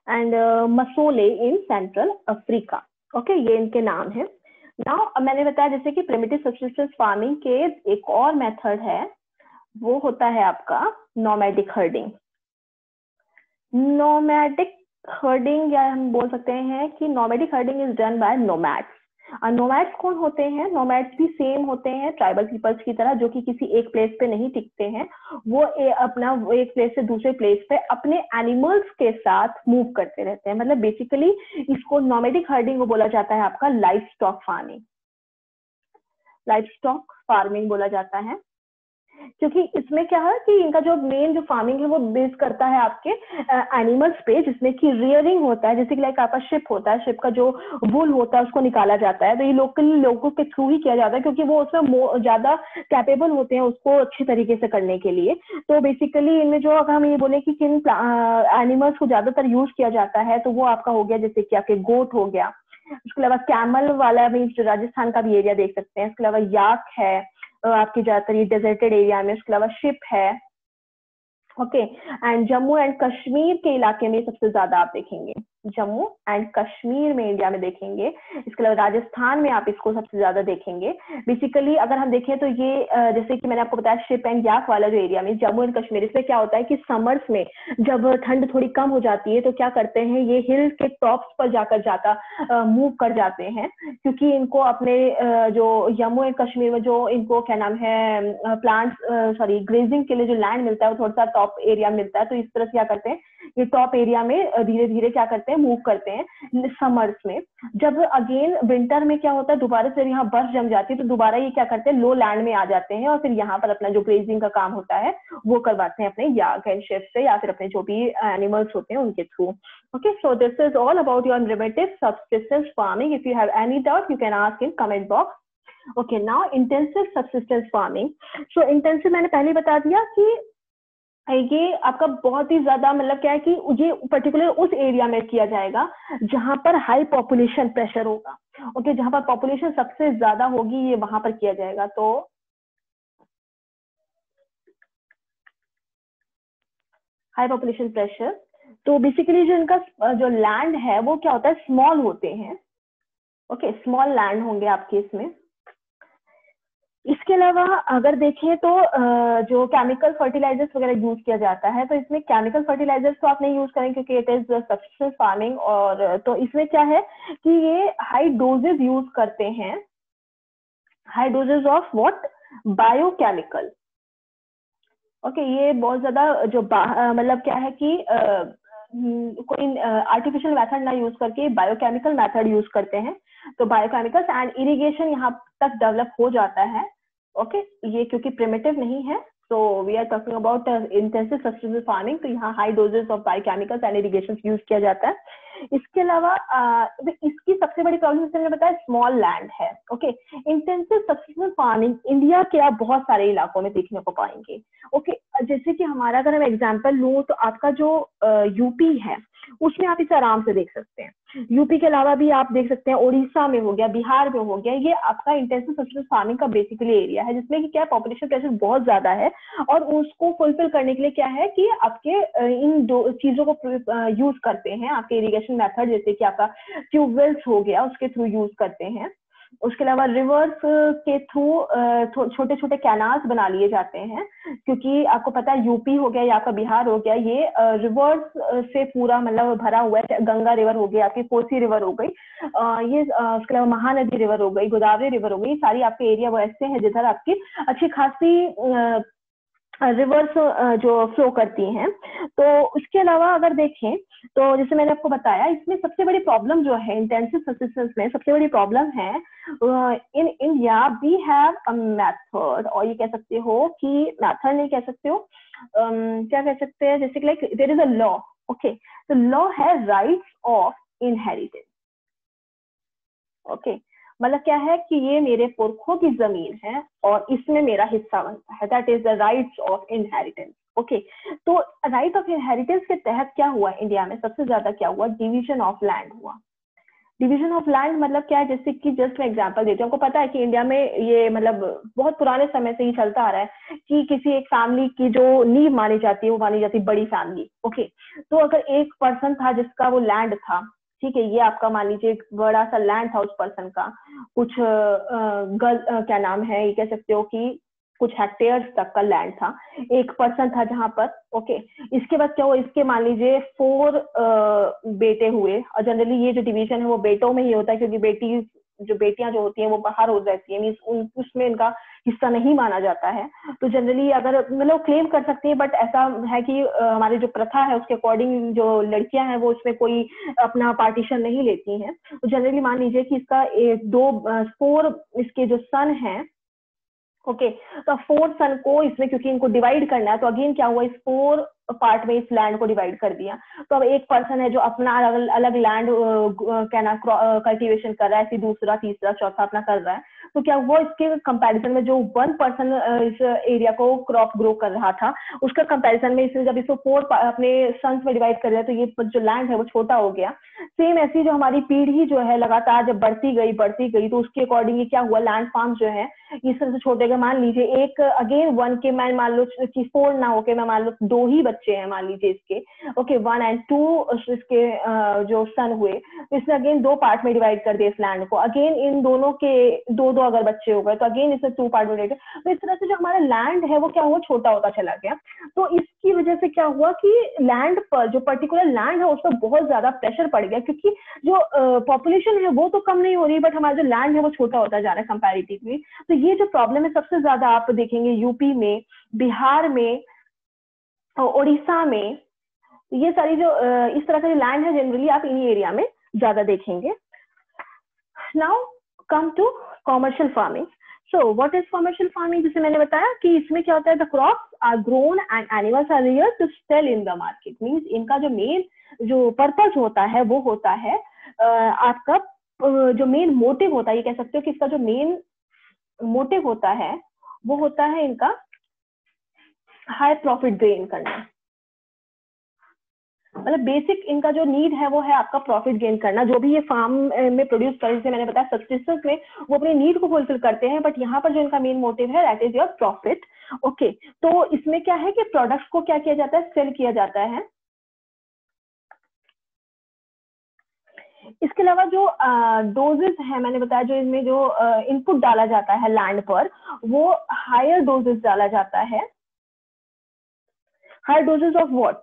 Speaker 1: एंड मसोले इन सेंट्रल अफ्रीका। ओके, ये इनके नाम है। नाउ मैंने बताया जैसे कि प्रिमिटिव सब्सिस्टेंस फार्मिंग के एक और मेथड है, वो होता है आपका नोमैडिक हर्डिंग। नोमैडिक हर्डिंग, या हम बोल सकते हैं कि nomadic herding is done by nomads. Nomads कौन होते हैं? नोमैड्स भी सेम होते हैं ट्राइबल पीपल्स की तरह, जो कि किसी एक प्लेस पे नहीं टिकते हैं। वो अपना एक प्लेस से दूसरे प्लेस पे अपने एनिमल्स के साथ मूव करते रहते हैं। मतलब बेसिकली इसको नोमैडिक हर्डिंग को बोला जाता है आपका life stock farming. Life stock farming बोला जाता है, क्योंकि इसमें क्या है कि इनका जो मेन जो फार्मिंग है वो बेस करता है आपके एनिमल्स पे, जिसमें कि रियरिंग होता है, जैसे कि लाइक आपका शिप होता है, शिप का जो वूल होता है उसको निकाला जाता है, तो ये लोकल लोगों के थ्रू ही किया जाता है, क्योंकि वो उसमें ज्यादा कैपेबल होते हैं उसको अच्छी तरीके से करने के लिए। तो बेसिकली इनमें जो अगर हम ये बोले कि किन एनिमल्स को ज्यादातर यूज किया जाता है, तो वो आपका हो गया जैसे कि आपके गोट हो गया, उसके अलावा कैमल वाला भी राजस्थान का भी एरिया देख सकते हैं, इसके अलावा याक है आपकी ज्यादातर ये डेजर्टेड एरिया में, उसके अलावा शिप है। Okay, and Jammu and Kashmir के इलाके में सबसे ज्यादा आप देखेंगे, जम्मू एंड कश्मीर में इंडिया में देखेंगे, इसके अलावा राजस्थान में आप इसको सबसे ज्यादा देखेंगे। बेसिकली अगर हम देखें तो ये जैसे कि मैंने आपको बताया शिप एंड याक वाला जो एरिया में जम्मू एंड कश्मीर, इसमें क्या होता है कि समर्स में जब ठंड थोड़ी कम हो जाती है तो क्या करते हैं, ये हिल के टॉप्स पर जाकर मूव कर जाते हैं, क्योंकि इनको अपने जो जम्मू एंड कश्मीर में जो इनको क्या नाम है प्लांट्स सॉरी ग्रेजिंग के लिए जो लैंड मिलता है वो थोड़ा सा टॉप एरिया मिलता है, तो इस तरह से क्या करते हैं ये टॉप एरिया में धीरे धीरे क्या करते हैं मूव करते हैं समर्स में। जब अगेन विंटर में क्या होता है दोबारा से यहाँ बर्फ जम जाती है, तो दोबारा ये क्या करते हैं लो लैंड में आ जाते हैं और फिर यहाँ पर अपना जो ग्रेजिंग का काम होता है वो करवाते हैं अपने याक एंड शिप से या फिर अपने जो भी एनिमल्स होते हैं उनके through. Okay, so this is all about your primitive subsistence farming. If you have any doubt, you can ask in comment box. Okay, now intensive subsistence farming. So intensive मैंने पहले बता दिया कि ये आपका बहुत ही ज्यादा मतलब क्या है कि ये पर्टिकुलर उस एरिया में किया जाएगा जहां पर हाई पॉपुलेशन प्रेशर होगा। ओके, जहां पर पॉपुलेशन सबसे ज्यादा होगी ये वहां पर किया जाएगा। तो हाई पॉपुलेशन प्रेशर, तो बेसिकली जो इनका जो लैंड है वो क्या होता है स्मॉल होते हैं। ओके, स्मॉल लैंड होंगे आपके इसमें। इसके अलावा अगर देखें तो जो केमिकल फर्टिलाइजर्स वगैरह यूज किया जाता है, तो इसमें केमिकल फर्टिलाइजर्स तो आप नहीं यूज करें क्योंकि इट इज सब्सिस्टेंस फार्मिंग, और तो इसमें क्या है कि ये हाई डोजेज यूज करते हैं, high doses of what biochemical. Okay, ये बहुत ज्यादा जो मतलब क्या है कि कोई आर्टिफिशियल मेथड ना यूज करके बायोकेमिकल मेथड यूज करते हैं, तो बायोकेमिकल्स एंड इरिगेशन यहाँ तक डेवलप हो जाता है। ओके, ये क्योंकि प्रिमिटिव नहीं है, so we are talking about intensive sustainable farming, तो यहाँ high doses of biochemicals and irrigation use किया जाता है। इसके अलावा इसकी सबसे बड़ी प्रॉब्लम जैसे मैंने बताया स्मॉल लैंड है। Okay, intensive sustainable farming India के आप बहुत सारे इलाकों में देखने को पाएंगे। ओके, जैसे कि हमारा अगर हम एग्जांपल लूं तो आपका जो यूपी है उसमें आप इसे आराम से देख सकते हैं। यूपी के अलावा भी आप देख सकते हैं उड़ीसा में हो गया, बिहार में हो गया, ये आपका इंटेंसिव सस्टेनेबल फार्मिंग का बेसिकली एरिया है, जिसमें कि क्या पॉपुलेशन प्रेशर बहुत ज्यादा है, और उसको फुलफिल करने के लिए क्या है कि आपके इन दो चीजों को यूज करते हैं, आपके इरिगेशन मेथड जैसे कि आपका ट्यूबवेल्स हो गया उसके थ्रू यूज करते हैं। उसके अलावा रिवर्स के थ्रू छोटे छोटे कैनाल्स बना लिए जाते हैं, क्योंकि आपको पता है यूपी हो गया या आपका बिहार हो गया, ये रिवर्स से पूरा मतलब भरा हुआ है। गंगा रिवर हो गई, आपकी कोसी रिवर हो गई, ये उसके अलावा महानदी रिवर हो गई, गोदावरी रिवर हो गई, सारी आपके एरिया वो ऐसे हैं जिधर आपकी अच्छी खासी रिवर्स जो फ्लो करती हैं। तो उसके अलावा अगर देखें तो जैसे मैंने आपको बताया इसमें सबसे बड़ी प्रॉब्लम जो है इंटेंसिव सब्सिस्टेंस में सबसे बड़ी प्रॉब्लम है in India we have a method, और ये कह सकते हो कि मेथड नहीं कह सकते हो, क्या कह सकते हैं, जैसे like there is a law. Okay, तो लॉ है राइट्स ऑफ इनहेरिटेंस। ओके, मतलब क्या है कि ये मेरे पुरखों की जमीन है और इसमें मेरा हिस्सा बनता है, that is the rights of inheritance. Okay, तो राइट ऑफ इनहेरिटेंस के तहत क्या हुआ इंडिया में सबसे ज्यादा क्या हुआ, डिवीजन ऑफ लैंड हुआ। डिवीजन ऑफ लैंड मतलब क्या है, जैसे कि जस्ट मैं एग्जांपल देती हूँ, आपको पता है कि इंडिया में ये मतलब बहुत पुराने समय से ही चलता आ रहा है कि किसी एक फैमिली की जो नींव मानी जाती है वो मानी जाती है बड़ी फैमिली। ओके, तो अगर एक पर्सन था जिसका वो लैंड था, ठीक है, ये आपका मान लीजिए एक बड़ा सा लैंड था उस पर्सन का, कुछ क्या नाम है, ये कह सकते हो कि कुछ हेक्टेयर्स तक का लैंड था, एक पर्सन था जहां पर। ओके, इसके बाद क्या हुआ, इसके मान लीजिए 4 बेटे हुए, और जनरली ये जो डिवीजन है वो बेटों में ही होता है, क्योंकि बेटियां जो होती हैं वो बाहर हो जाती है, मीन्स उसमें इनका हिस्सा नहीं माना जाता है। तो जनरली अगर मतलब क्लेम कर सकते हैं, बट ऐसा है कि हमारी जो प्रथा है उसके अकॉर्डिंग जो लड़कियां हैं वो उसमें कोई अपना पार्टीशन नहीं लेती हैं। तो जनरली मान लीजिए कि इसका 4 इसके जो सन है, ओके, तो 4 सन को इसमें क्योंकि इनको डिवाइड करना है, तो अगेन क्या हुआ, इस 4 पार्ट में इस लैंड को डिवाइड कर दिया। तो अब एक पर्सन है जो अपना अलग अलग लैंड क्या ना कल्टीवेशन कर रहा है, फिर दूसरा तीसरा चौथा अपना कर रहा है। तो क्या हुआ, इसके कंपैरिजन में जो 1 पर्सन इस एरिया को क्रॉप ग्रो कर रहा था, उसका कंपैरिजन में इसने जब इसको 4 अपने सन्स में डिवाइड कर दिया, तो ये जो लैंड है वो छोटा हो गया। सेम ऐसी जो हमारी पीढ़ी जो है लगातार जब बढ़ती गई, तो उसके अकॉर्डिंग क्या हुआ, लैंड फार्म जो है इस तरह से छोटे गए। मान लीजिए एक अगेन 1 के, मैं मान लो कि 4 ना होके मैं मान लो 2 ही बच्चे हैं मान लीजिए इसके, ओके, 1 और 2 इसके जो सन हुए, तो इसने अगेन 2 पार्ट में डिवाइड कर दिया इस लैंड को। अगेन इन दोनों के 2-2 अगर बच्चे हो गए, तो अगेन इसने 2 पार्ट में डिवाइड। तो इस तरह से जो हमारा लैंड है वो क्या हुआ, छोटा होता चला गया। तो इसकी वजह से क्या हुआ कि लैंड पर जो पर्टिकुलर लैंड है उस पर बहुत ज्यादा प्रेशर पड़ गया, क्योंकि जो पॉपुलेशन है वो तो कम नहीं हो रही, बट हमारा जो लैंड है वो छोटा होता जा रहा है कंपैरेटिवली। तो ये जो प्रॉब्लम है सबसे ज्यादा आप देखेंगे यूपी में, बिहार में, उड़ीसा में, ये सारी जो इस तरह का जो लैंड है जनरली आप इन्हीं एरिया में ज्यादा देखेंगे। Now come to commercial farming. So what is commercial farming? जैसे मैंने बताया कि इसमें क्या होता है, the crops are grown and animals are reared to sell in the market. Means इनका जो मेन जो पर्पस होता है वो होता है आपका जो मेन मोटिव होता है, ये कह सकते हो कि इसका जो मेन मोटिव होता है वो होता है इनका हाई प्रॉफिट गेन करना। मतलब बेसिक इनका जो नीड है वो है आपका प्रॉफिट गेन करना। जो भी ये फार्म में प्रोड्यूस कर, जैसे मैंने बताया सब्सिस्टेंस में वो अपनी नीड को फुलफिल करते हैं, बट यहाँ पर जो इनका मेन मोटिव है that is your profit. Okay, तो इसमें क्या है कि प्रोडक्ट्स को क्या किया जाता है, सेल किया जाता है। इसके अलावा जो डोजेस है, मैंने बताया जो इनमें जो इनपुट डाला जाता है लैंड पर, वो हायर डोजेस डाला जाता है। Higher doses of what?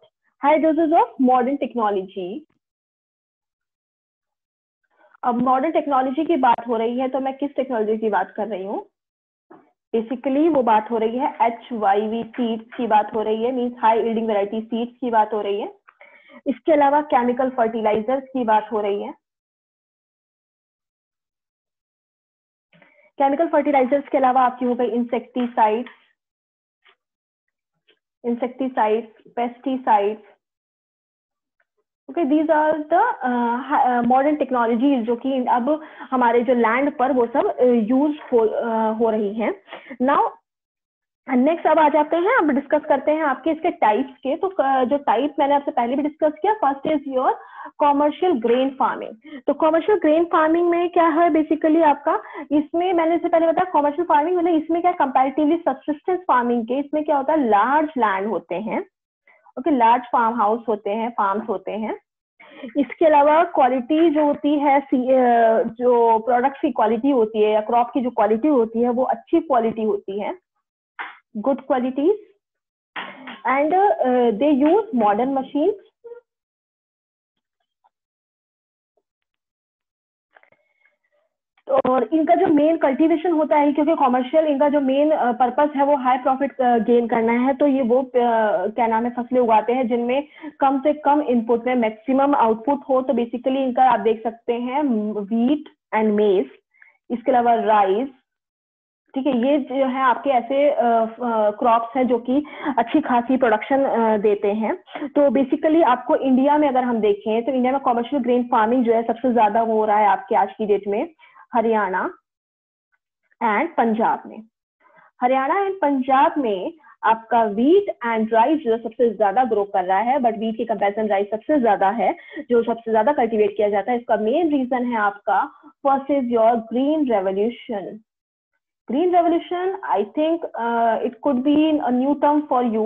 Speaker 1: Higher doses of modern technology. अब मॉडर्न टेक्नोलॉजी की बात हो रही है तो मैं किस टेक्नोलॉजी की बात कर रही हूँ? बेसिकली वो बात हो रही है HYV सीड्स की बात हो रही है, means high yielding variety seeds की बात हो रही है। इसके अलावा केमिकल फर्टिलाइजर्स की बात हो रही है। केमिकल फर्टिलाइजर्स के अलावा आपकी हो गई insecticides, pesticides. Okay, these are the modern technologies जो कि अब हमारे जो लैंड पर वो सब यूज हो रही हैं। नाउ नेक्स्ट अब आ जाते हैं, अब डिस्कस करते हैं आपके इसके टाइप्स के। तो जो टाइप मैंने आपसे पहले भी डिस्कस किया, first is your commercial grain farming. तो कॉमर्शियल ग्रेन फार्मिंग में क्या है बेसिकली आपका, इसमें मैंने इससे पहले बताया कॉमर्शियल फार्मिंग मतलब इसमें क्या कंपैरेटिवली सब्सिस्टेंस फार्मिंग के इसमें क्या होता है, लार्ज लैंड होते हैं, ओके, लार्ज फार्म हाउस होते हैं, फार्म्स होते हैं। इसके अलावा क्वालिटी जो होती है, जो प्रोडक्ट्स की क्वालिटी होती है या क्रॉप की जो क्वालिटी होती है वो अच्छी क्वालिटी होती है, good qualities, and they use modern machines. और इनका जो मेन कल्टीवेशन होता है, क्योंकि कॉमर्शियल इनका जो मेन पर्पस है वो हाई प्रॉफिट गेन करना है, तो ये वो क्या नाम है फसलें उगाते हैं जिनमें कम से कम इनपुट में मैक्सिमम आउटपुट हो। तो बेसिकली इनका आप देख सकते हैं व्हीट एंड मेज, इसके अलावा राइस, ठीक है, ये जो है आपके ऐसे क्रॉप्स हैं जो कि अच्छी खासी प्रोडक्शन देते हैं। तो बेसिकली आपको इंडिया में अगर हम देखें तो इंडिया में कॉमर्शियल ग्रेन फार्मिंग जो है सबसे ज्यादा हो रहा है आपके आज की डेट में हरियाणा एंड पंजाब में। हरियाणा एंड पंजाब में आपका व्हीट एंड राइस जो सबसे ज्यादा ग्रो कर रहा है, बट व्हीट के कंपैरिजन राइस सबसे ज्यादा है जो सबसे ज्यादा कल्टीवेट किया जाता है। इसका मेन रीजन है आपका first is your green revolution. Green revolution, I think it could be a new term for you,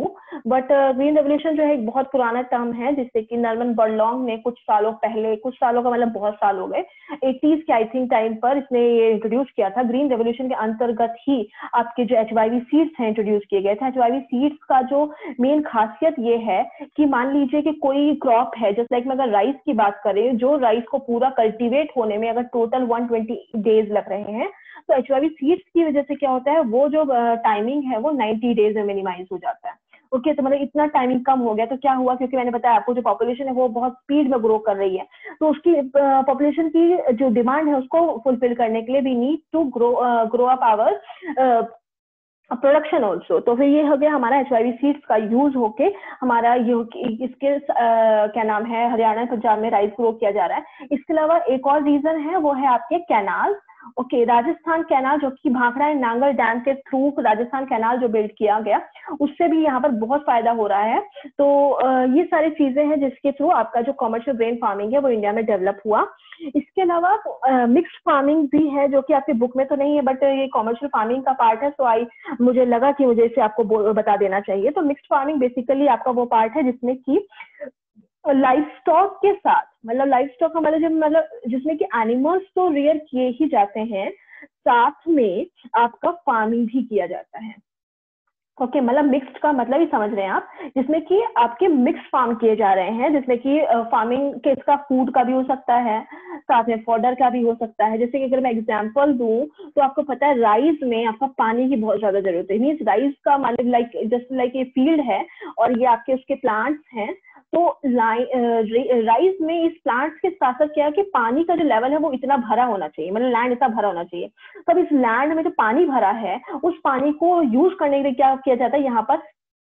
Speaker 1: but green revolution जो है एक बहुत पुराना टर्म है जिससे कि नॉर्मन बॉरलॉन्ग ने कुछ सालों पहले, कुछ सालों का मतलब बहुत साल हो गए, 80s के आई थिंक टाइम पर इसने ये इंट्रोड्यूस किया था। ग्रीन रेवोल्यूशन के अंतर्गत ही आपके जो HYV सीड्स हैं इंट्रोड्यूस किए गए थे। HYV सीड्स का जो मेन खासियत ये है कि मान लीजिए कि कोई क्रॉप है, जस्ट लाइक मैं अगर राइस की बात करें, जो राइस को पूरा कल्टीवेट होने में अगर टोटल 120 डेज लग रहे हैं, तो HYV सीड्स की वजह से क्या होता है, वो जो टाइमिंग है वो 90 डेज में मिनिमाइज हो जाता है। ओके, तो मतलब इतना टाइमिंग कम हो गया, तो क्या हुआ, क्योंकि मैंने बताया आपको जो पॉपुलेशन है वो बहुत स्पीड में ग्रो कर रही है, तो उसकी पॉपुलेशन की जो डिमांड है उसको फुलफिल करने के लिए we need to grow up our production also. तो फिर ये हो गया हमारा HIV सीड्स का यूज होके हमारा इसके क्या नाम है, हरियाणा पंजाब में राइस ग्रो किया जा रहा है। इसके अलावा एक और रीजन है, वो है आपके कैनाल। ओके, राजस्थान कैनाल जो कि भाखड़ा एंड नांगल डैम के थ्रू राजस्थान कैनाल जो बिल्ड किया गया, उससे भी यहाँ पर बहुत फायदा हो रहा है। तो ये सारी चीजें हैं जिसके थ्रू आपका जो कमर्शियल ग्रेन फार्मिंग है वो इंडिया में डेवलप हुआ। इसके अलावा मिक्स फार्मिंग भी है, जो कि आपकी बुक में तो नहीं है, बट ये कमर्शियल फार्मिंग का पार्ट है, तो मुझे लगा कि मुझे इसे आपको बता देना चाहिए। तो मिक्स्ड फार्मिंग बेसिकली आपका वो पार्ट है जिसमें कि लाइफ स्टॉक के साथ, मतलब लाइफ स्टॉक का मतलब जिसमें कि एनिमल्स तो रियर किए ही जाते हैं, साथ में आपका फार्मिंग भी किया जाता है। ओके, मतलब मिक्स्ड का मतलब ही समझ रहे हैं आप, जिसमें कि आपके मिक्स फार्म किए जा रहे हैं, जिसमें कि फार्मिंग के इसका फूड का भी हो सकता है, साथ में फॉडर का भी हो सकता है। जैसे कि अगर मैं एग्जांपल दूं, तो आपको पता है राइस में आपका पानी की बहुत ज्यादा जरूरत है। मीन्स राइस का मतलब जस्ट लाइक ये फील्ड है और ये आपके उसके प्लांट्स हैं, तो राइस में इस प्लांट्स के साथ साथ क्या है कि पानी का जो लेवल है वो इतना भरा होना चाहिए, मतलब लैंड इतना भरा होना चाहिए। तब इस लैंड में जो पानी भरा है उस पानी को यूज करने के लिए क्या किया जाता है, यहाँ पर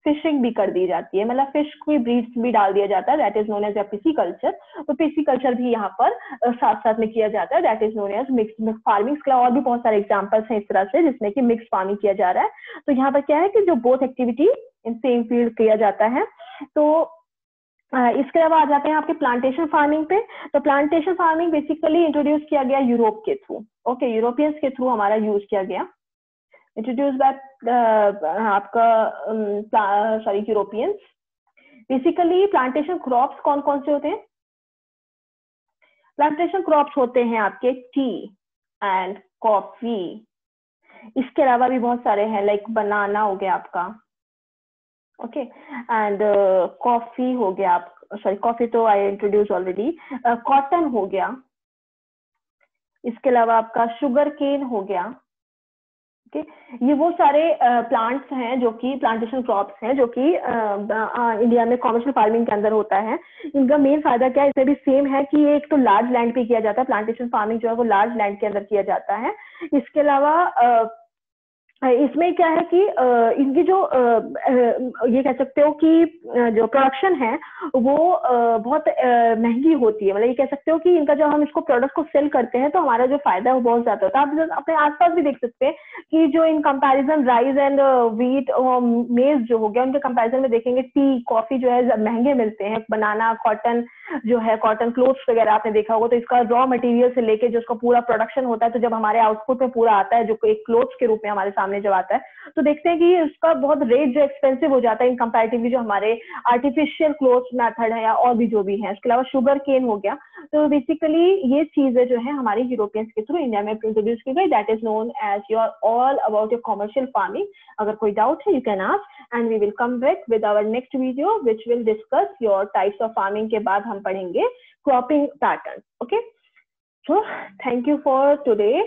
Speaker 1: फिशिंग भी कर दी जाती है, मतलब फिश की ब्रीड्स भी डाल दिया जाता है, that is known as pisciculture. तो पिसिकल्चर भी यहाँ पर साथ साथ में किया जाता है, that is known as mix farming. के और भी बहुत सारे एग्जांपल्स हैं इस तरह से जिसमें कि मिक्स फार्मिंग किया जा रहा है। तो यहाँ पर क्या है कि जो both activity in same field किया जाता है। तो इसके अलावा आ जाते हैं आपके प्लांटेशन फार्मिंग पे। तो प्लांटेशन फार्मिंग बेसिकली इंट्रोड्यूस किया गया यूरोप के थ्रू। ओके, यूरोपियंस के थ्रू हमारा यूज किया गया, इंट्रोड्यूस बाय आपका sorry Europeans. Basically plantation crops कौन कौन से होते हैं? प्लांटेशन क्रॉप्स होते हैं आपके टी एंड कॉफी। इसके अलावा भी बहुत सारे हैं, लाइक बनाना हो गया आपका, ओके, एंड कॉफी हो गया, आप सॉरी कॉफी तो आई इंट्रोड्यूस ऑलरेडी, कॉटन हो गया, इसके अलावा आपका शुगर केन हो गया। ओके, ये वो सारे प्लांट्स हैं जो कि प्लांटेशन क्रॉप्स हैं जो कि इंडिया में कमर्शियल फार्मिंग के अंदर होता है। इनका मेन फायदा क्या है, इसमें भी सेम है कि एक तो लार्ज लैंड पे किया जाता है, प्लांटेशन फार्मिंग जो है वो लार्ज लैंड के अंदर किया जाता है। इसके अलावा इसमें क्या है कि इनकी जो ये कह सकते हो कि जो प्रोडक्शन है वो बहुत महंगी होती है, मतलब ये कह सकते हो कि इनका जब हम इसको प्रोडक्ट को सेल करते हैं तो हमारा जो फायदा है वो बहुत ज्यादा होता है। आप अपने आसपास भी देख सकते हैं कि जो in comparison rice and wheat मेज जो हो गया, उनके कंपैरिजन में देखेंगे टी कॉफी जो है महंगे मिलते हैं। बनाना, कॉटन जो है, कॉटन क्लोथ्स वगैरह आपने देखा होगा, तो इसका रॉ मटेरियल से लेके जो उसका पूरा प्रोडक्शन होता है, तो जब हमारे आउटपुट में पूरा आता है जो एक क्लोथ्स के रूप में हमारे सामने जब आता है, तो देखते हैं कि उसका बहुत रेट जो एक्सपेंसिव हो जाता है इन कंपैरेटिवली जो हमारे आर्टिफिशियल क्लोथ्स मेथड है या और भी जो भी है। इसके अलावा शुगर केन हो गया। तो बेसिकली ये चीजें जो है हमारे यूरोपियंस के थ्रू इंडिया में इंट्रोड्यूस की गई, that is known as your all about your commercial farming. अगर कोई डाउट है you can ask and we will come back with our next video which will discuss your types of farming. के बाद हम पढ़ेंगे cropping pattern. Okay, so thank you for today.